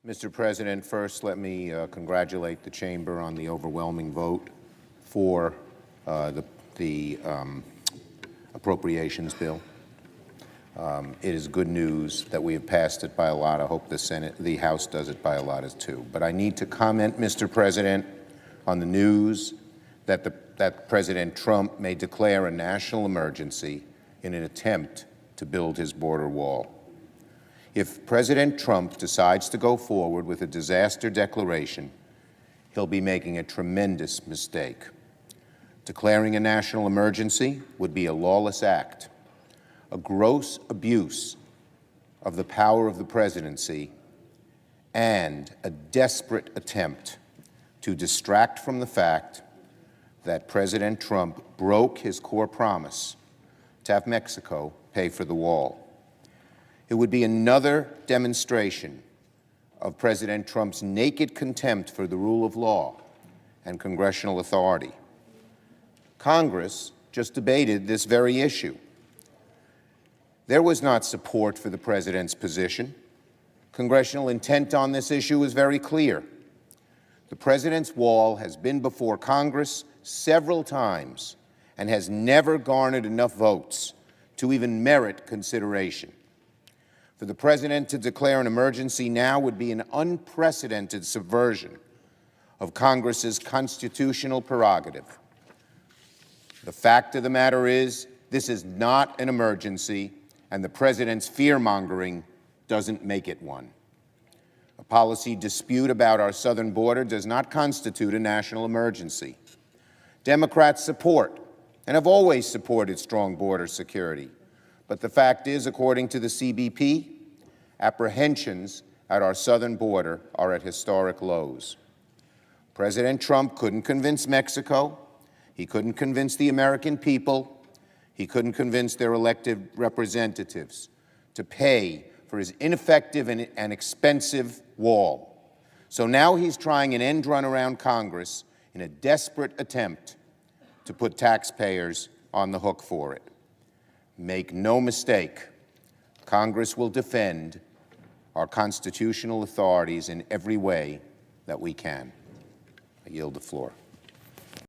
Mr. President, first let me congratulate the Chamber on the overwhelming vote for the appropriations bill. It is good news that we have passed it by a lot. I hope the House does it by a lot as too. But I need to comment, Mr. President, on the news that President Trump may declare a national emergency in an attempt to build his border wall. If President Trump decides to go forward with a disaster declaration, he'll be making a tremendous mistake. Declaring a national emergency would be a lawless act, a gross abuse of the power of the presidency, and a desperate attempt to distract from the fact that President Trump broke his core promise to have Mexico pay for the wall. It would be another demonstration of President Trump's naked contempt for the rule of law and congressional authority. Congress just debated this very issue. There was not support for the president's position. Congressional intent on this issue is very clear. The president's wall has been before Congress several times and has never garnered enough votes to even merit consideration. For the president to declare an emergency now would be an unprecedented subversion of Congress's constitutional prerogative. The fact of the matter is, this is not an emergency, and the president's fear-mongering doesn't make it one. A policy dispute about our southern border does not constitute a national emergency. Democrats support and have always supported strong border security. But the fact is, according to the CBP, apprehensions at our southern border are at historic lows. President Trump couldn't convince Mexico. He couldn't convince the American people. He couldn't convince their elected representatives to pay for his ineffective and expensive wall. So now he's trying an end run around Congress in a desperate attempt to put taxpayers on the hook for it. Make no mistake, Congress will defend our constitutional authorities in every way that we can. I yield the floor.